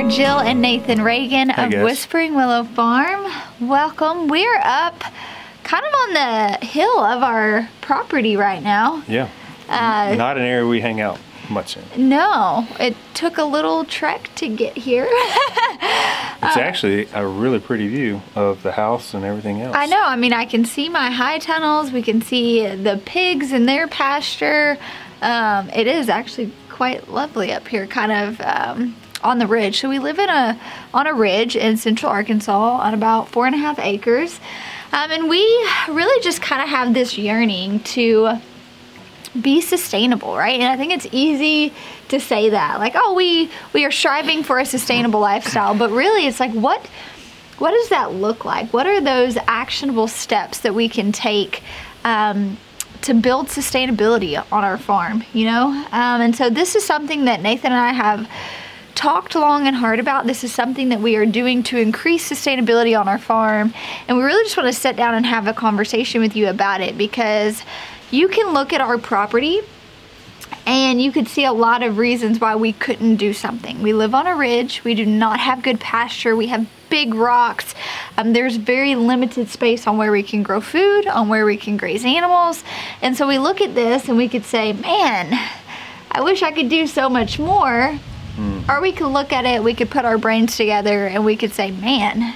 Jill and Nathan Reagan of Whispering Willow Farm. Welcome. We're up kind of on the hill of our property right now. Yeah, not an area we hang out much in. No, it took a little trek to get here. It's actually a really pretty view of the house and everything else. I know. I mean, I can see my high tunnels. We can see the pigs in their pasture. It is actually quite lovely up here, kind of on the ridge. So we live on a ridge in central Arkansas on about 4.5 acres. And we really just kind of have this yearning to be sustainable, right? And I think it's easy to say that, like, oh, we are striving for a sustainable lifestyle, but really it's like, what does that look like? What are those actionable steps that we can take to build sustainability on our farm, you know? And so this is something that Nathan and I have talked long and hard about. This is something that we are doing to increase sustainability on our farm, and we really just want to sit down and have a conversation with you about it, because you can look at our property and you could see a lot of reasons why we couldn't do something. We live on a ridge. We do not have good pasture. We have big rocks. There's very limited space on where we can grow food, on where we can graze animals. And so we look at this and we could say, man, I wish I could do so much more. Or we could look at it, we could put our brains together and we could say, man,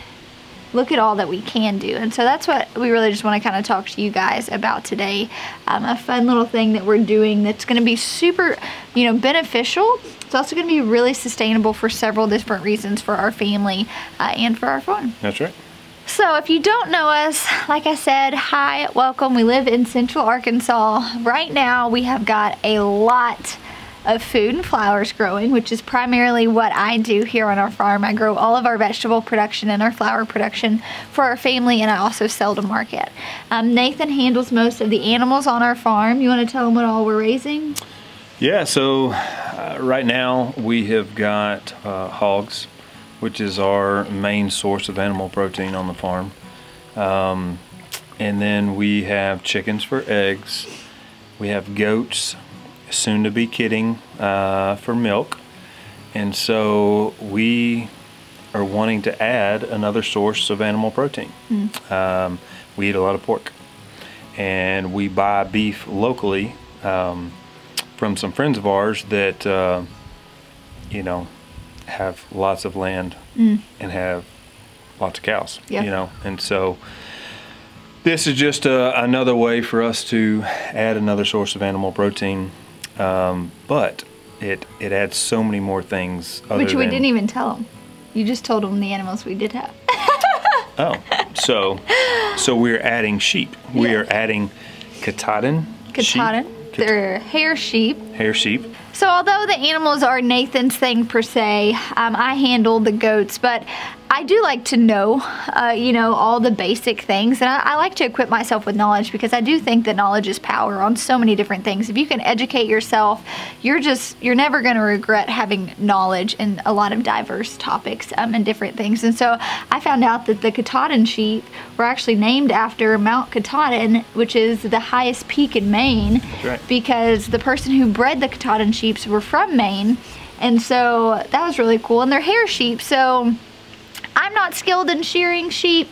look at all that we can do. And so that's what we really just want to kind of talk to you guys about today. A fun little thing that we're doing that's going to be super, beneficial. It's also going to be really sustainable for several different reasons for our family and for our farm. That's right. So if you don't know us, like I said, hi, welcome. We live in central Arkansas. Right now we have got a lot of food and flowers growing, which is primarily what I do here on our farm. I grow all of our vegetable production and our flower production for our family, and I also sell to market. Nathan handles most of the animals on our farm. You want to tell them what all we're raising? Yeah, so right now we have got hogs, which is our main source of animal protein on the farm. And then we have chickens for eggs. We have goats, soon to be kidding, for milk. And so we are wanting to add another source of animal protein. We eat a lot of pork, and we buy beef locally from some friends of ours that have lots of land and have lots of cows. And so this is just another way for us to add another source of animal protein. But it adds so many more things. Which we didn't even tell them. You just told them the animals we did have. Oh, so we're adding sheep. We are adding Katahdin. Katahdin. They're hair sheep. Hair sheep. So although the animals are Nathan's thing per se, I handle the goats, but I do like to know, all the basic things, and I like to equip myself with knowledge, because I do think that knowledge is power on so many different things. If you can educate yourself, you're never going to regret having knowledge in a lot of diverse topics and different things. And so I found out that the Katahdin sheep were actually named after Mount Katahdin, which is the highest peak in Maine. That's right. Because the person who bred the Katahdin sheep were from Maine, and so that was really cool. And they're hair sheep, so I'm not skilled in shearing sheep.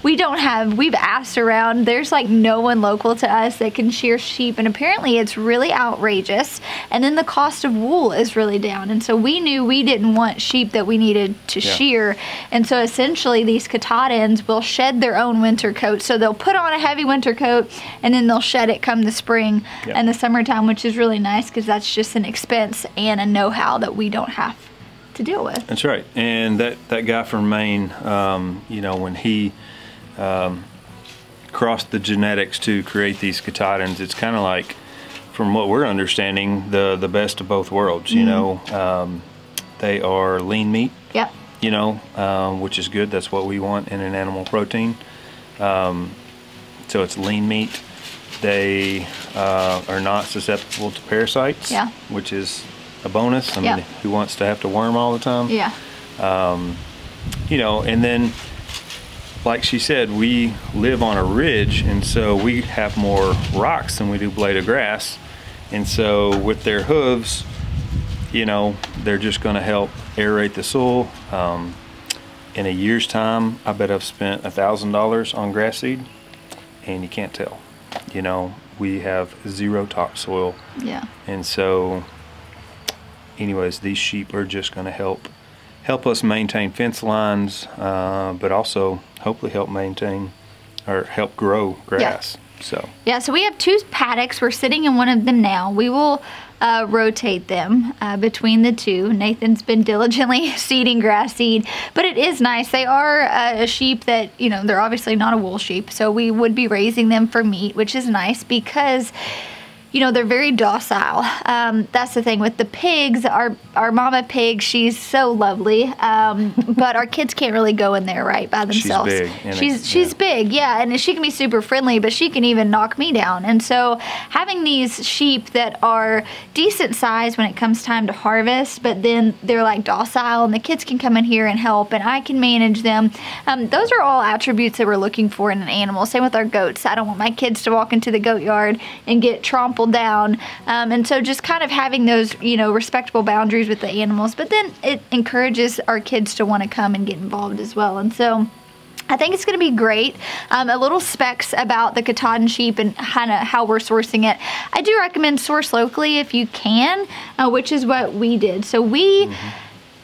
We've asked around, there's like no one local to us that can shear sheep, and apparently it's really outrageous, and then the cost of wool is really down, and so we knew we didn't want sheep that we needed to shear, and so essentially these Katahdins will shed their own winter coat. So they'll put on a heavy winter coat and then they'll shed it come the spring and the summertime, which is really nice, because that's just an expense and a know-how that we don't have to deal with. That's right. And that guy from Maine, when he crossed the genetics to create these Katahdins, it's kind of like, from what we're understanding, the best of both worlds. They are lean meat. Yep. Which is good. That's what we want in an animal protein. So it's lean meat. They are not susceptible to parasites. Yeah. Which is a bonus. I mean, who wants to have to worm all the time? Yeah. And then, like she said, we live on a ridge, and so we have more rocks than we do blade of grass. And so with their hooves, you know, they're just going to help aerate the soil. In a year's time, I bet I've spent $1,000 on grass seed, and you can't tell. You know, we have 0 topsoil. Yeah. And so, anyways, these sheep are just going to help us maintain fence lines, but also hopefully help maintain or help grow grass. Yeah, so we have 2 paddocks. We're sitting in one of them now. We will rotate them between the 2. Nathan's been diligently seeding grass seed, but it is nice. They are a sheep that, you know, they're obviously not a wool sheep, so we would be raising them for meat, which is nice because, you know, they're very docile. That's the thing with the pigs. Our mama pig, she's so lovely, but our kids can't really go in there right by themselves. She's big. She's big, yeah, and she can be super friendly, but she can even knock me down. And so having these sheep that are decent size when it comes time to harvest, but then they're like docile, and the kids can come in here and help, and I can manage them. Those are all attributes that we're looking for in an animal. Same with our goats. I don't want my kids to walk into the goat yard and get trampled down, and so just kind of having those, you know, respectable boundaries with the animals, but then it encourages our kids to want to come and get involved as well. And so I think it's going to be great. A little specs about the Katahdin sheep and kind of how we're sourcing it. I do recommend source locally if you can, which is what we did. So we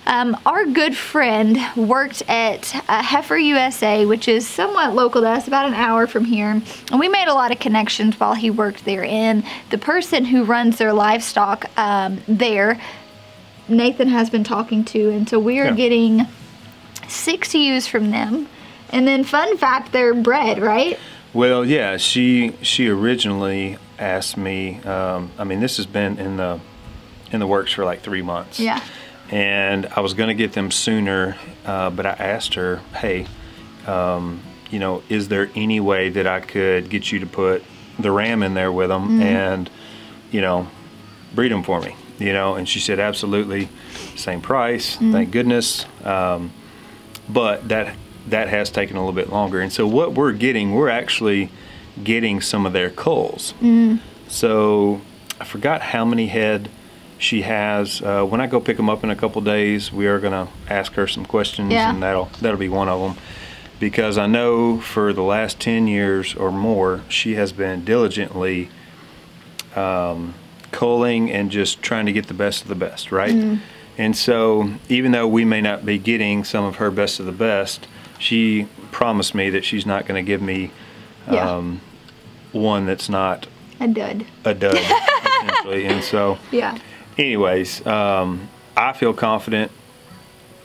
our good friend worked at Heifer USA, which is somewhat local to us, about an hour from here. And we made a lot of connections while he worked there. And the person who runs their livestock there, Nathan has been talking to. And so we are getting 6 ewes from them. And then fun fact, they're bred, right? Well, yeah, she originally asked me, I mean, this has been in the works for like 3 months. Yeah. And I was going to get them sooner, but I asked her, hey, you know, is there any way that I could get you to put the ram in there with them and, you know, breed them for me? You know, and she said, absolutely, same price, thank goodness. But that has taken a little bit longer. And so what we're actually getting some of their culls. So I forgot how many head she has. When I go pick them up in a couple days, we are going to ask her some questions, and that'll be one of them, because I know for the last 10 years or more she has been diligently culling and just trying to get the best of the best, right? And so even though we may not be getting some of her best of the best, she promised me that she's not going to give me one that's not a dud essentially. And so anyways, I feel confident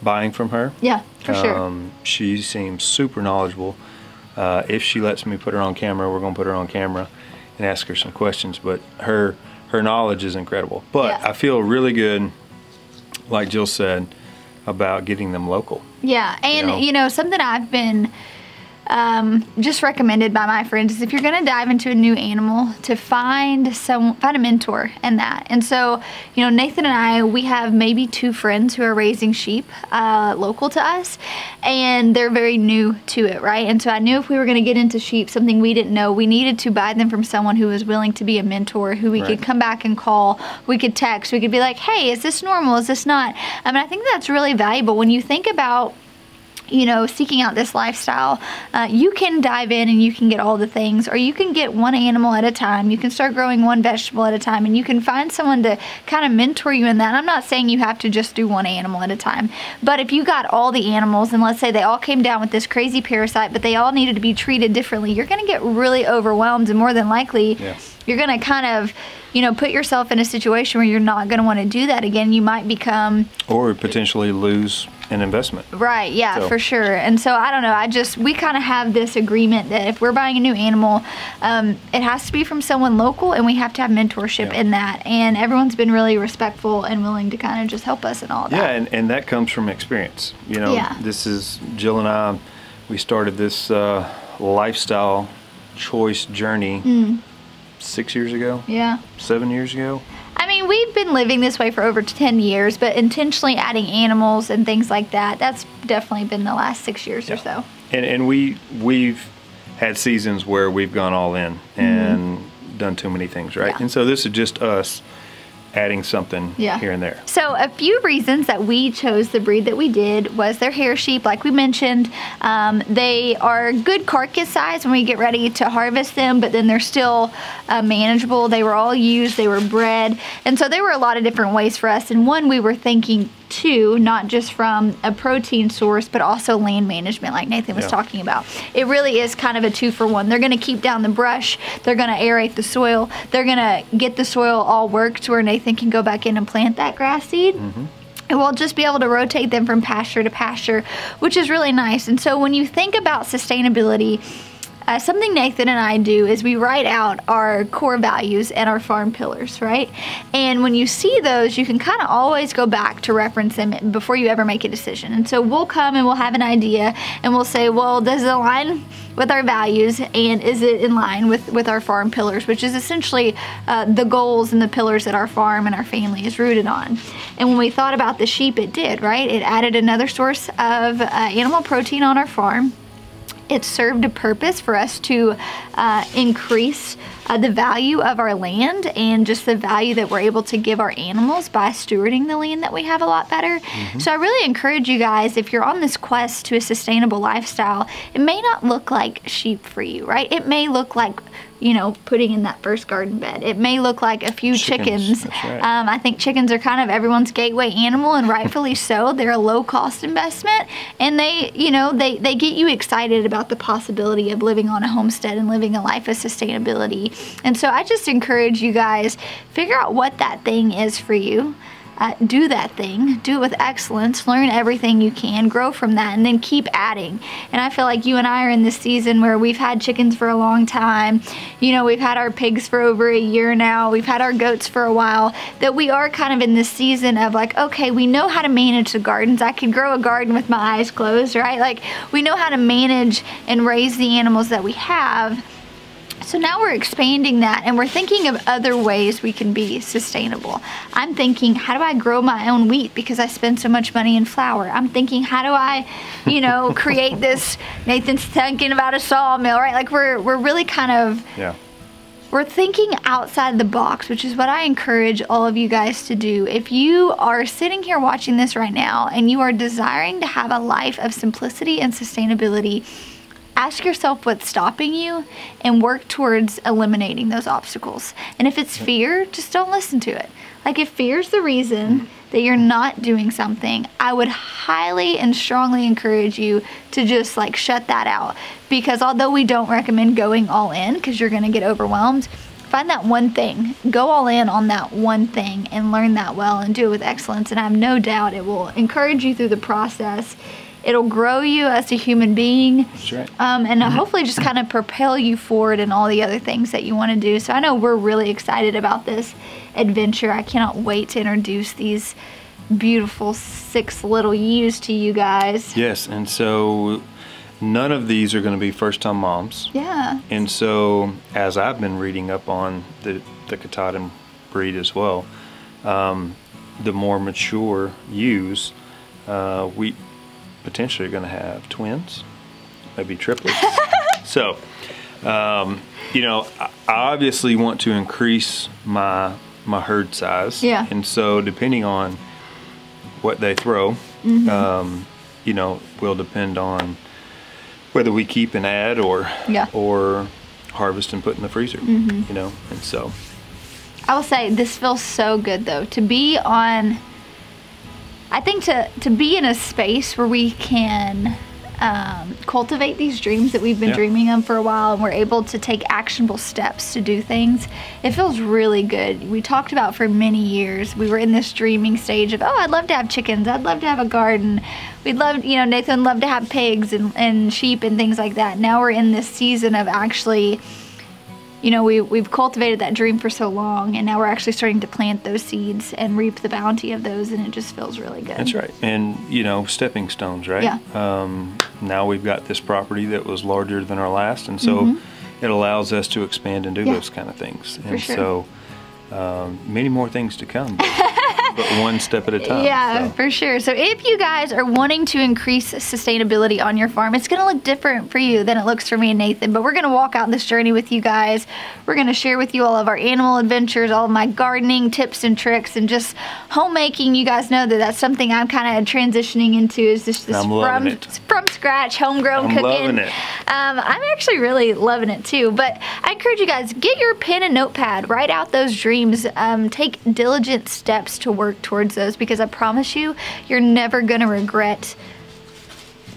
buying from her. Yeah, for sure. She seems super knowledgeable. If she lets me put her on camera, we're going to put her on camera and ask her some questions. But her knowledge is incredible. But I feel really good, like Jill said, about getting them local. Yeah, and you know something I've been just recommended by my friends is if you're going to dive into a new animal, to find a mentor in that. And so, you know, Nathan and I, we have maybe 2 friends who are raising sheep local to us, and they're very new to it, right? And so I knew if we were going to get into sheep, something we didn't know, we needed to buy them from someone who was willing to be a mentor, who we could come back and call, we could text, we could be like, hey, is this normal, is this not? I mean, I think that's really valuable when you think about, you know, seeking out this lifestyle. You can dive in and you can get all the things, or you can get one animal at a time. You can start growing one vegetable at a time, and you can find someone to kind of mentor you in that. And I'm not saying you have to just do one animal at a time, but if you got all the animals, and let's say they all came down with this crazy parasite, but they all needed to be treated differently, you're going to get really overwhelmed, and more than likely you're going to kind of, you know, put yourself in a situation where you're not going to want to do that again. You might become, or potentially lose an investment. Right, yeah, so. For sure. And so I don't know, we kind of have this agreement that if we're buying a new animal, it has to be from someone local, and we have to have mentorship in that. And everyone's been really respectful and willing to kind of just help us and all that. Yeah, and that comes from experience. You know, this is Jill and I, we started this lifestyle choice journey 6 years ago? 7 years ago? I mean, we've been living this way for over 10 years, but intentionally adding animals and things like that, that's definitely been the last 6 years or so. And we've had seasons where we've gone all in and done too many things, right? And so this is just us adding something here and there. So a few reasons that we chose the breed that we did was their hair sheep, like we mentioned. They are good carcass size when we get ready to harvest them, but then they're still manageable. They were all used, they were bred, and so there were a lot of different ways for us. And one, we were thinking too, not just from a protein source, but also land management, like Nathan was talking about. It really is kind of a 2-for-1. They're going to keep down the brush, they're going to aerate the soil, they're going to get the soil all worked to where Nathan can go back in and plant that grass seed. And we'll just be able to rotate them from pasture to pasture, which is really nice. And so when you think about sustainability, something Nathan and I do is we write out our core values and our farm pillars, right? And when you see those, you can kind of always go back to reference them before you ever make a decision. And so we'll come and we'll have an idea and we'll say, well, does it align with our values, and is it in line with our farm pillars, which is essentially the goals and the pillars that our farm and our family is rooted on. And when we thought about the sheep, it did, right? It added another source of animal protein on our farm. It served a purpose for us to increase the value of our land and just the value that we're able to give our animals by stewarding the land that we have a lot better. So I really encourage you guys, if you're on this quest to a sustainable lifestyle, it may not look like sheep for you, right? It may look like, you know, putting in that first garden bed. It may look like a few chickens. That's right. I think chickens are kind of everyone's gateway animal, and rightfully so. They're a low cost investment, and they, you know, they get you excited about the possibility of living on a homestead and living a life of sustainability. And so I just encourage you guys, figure out what that thing is for you. Do that thing, do it with excellence, learn everything you can, grow from that, and then keep adding. And I feel like you and I are in this season where we've had chickens for a long time. You know, we've had our pigs for over a year now. We've had our goats for a while. That we are kind of in this season of like, okay, we know how to manage the gardens. I could grow a garden with my eyes closed, right? Like, we know how to manage and raise the animals that we have. So now we're expanding that, and we're thinking of other ways we can be sustainable. I'm thinking, how do I grow my own wheat because I spend so much money in flour? I'm thinking, how do I, you know, create this? Nathan's thinking about a sawmill, right? Like we're really kind of, we're thinking outside the box, which is what I encourage all of you guys to do. If you are sitting here watching this right now and you are desiring to have a life of simplicity and sustainability, ask yourself what's stopping you and work towards eliminating those obstacles. And if it's fear, just don't listen to it. Like, if fear's the reason that you're not doing something, I would highly and strongly encourage you to just like shut that out. Because although we don't recommend going all in because you're gonna get overwhelmed, find that one thing, go all in on that one thing and learn that well and do it with excellence. And I have no doubt it will encourage you through the process. It'll grow you as a human being. That's right. And hopefully just kind of propel you forward in all the other things that you want to do. So I know we're really excited about this adventure. I cannot wait to introduce these beautiful 6 little ewes to you guys. Yes, and so none of these are going to be first-time moms. Yeah. And so as I've been reading up on the Katahdin breed as well, the more mature ewes, we potentially are going to have twins, maybe triplets. So, you know, I obviously want to increase my herd size. Yeah. And so depending on what they throw, you know, will depend on whether we keep and add or harvest and put in the freezer, you know. And so I will say this feels so good though, to be on, I think to be in a space where we can cultivate these dreams that we've been dreaming of for a while, and we're able to take actionable steps to do things. It feels really good. We talked about for many years, we were in this dreaming stage of, oh, I'd love to have chickens, I'd love to have a garden, we'd love, you know, Nathan would love to have pigs and sheep and things like that. Now we're in this season of actually, you know, we've cultivated that dream for so long, and now we're actually starting to plant those seeds and reap the bounty of those, and it just feels really good. That's right. And, you know, stepping stones, right? Yeah. Now we've got this property that was larger than our last, and so it allows us to expand and do those kind of things. And so many more things to come. But one step at a time. Yeah, so. for sure. So if you guys are wanting to increase sustainability on your farm, it's going to look different for you than it looks for me and Nathan. But we're going to walk out this journey with you guys. We're going to share with you all of our animal adventures, all of my gardening tips and tricks, and just homemaking. You guys know that that's something I'm kind of transitioning into, is just this from scratch homegrown cooking. I'm loving it. I'm actually really loving it too. But I encourage you guys, get your pen and notepad, write out those dreams, take diligent steps to work towards those, because I promise you, you're never going to regret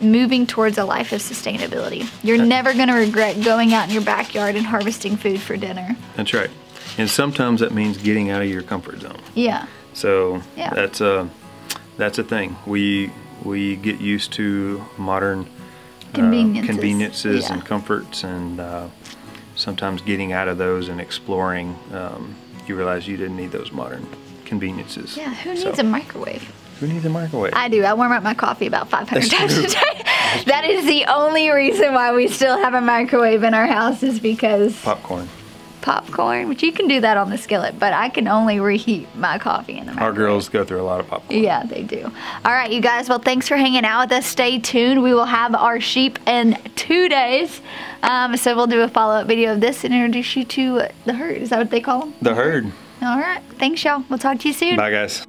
moving towards a life of sustainability. You're never going to regret going out in your backyard and harvesting food for dinner. That's right. And sometimes that means getting out of your comfort zone. Yeah. So yeah. that's a thing. We get used to modern conveniences yeah. and comforts, and sometimes getting out of those and exploring, you realize you didn't need those modern conveniences. Yeah, who needs a microwave? Who needs a microwave? I do. I warm up my coffee about 500 times a day. That is the only reason why we still have a microwave in our house, is because... Popcorn, which you can do that on the skillet, but I can only reheat my coffee in the microwave. Our girls go through a lot of popcorn. Yeah, they do. All right, you guys. Well, thanks for hanging out with us. Stay tuned. We will have our sheep in 2 days. So we'll do a follow-up video of this and introduce you to the herd. Is that what they call them? The herd. All right. Thanks, y'all. We'll talk to you soon. Bye, guys.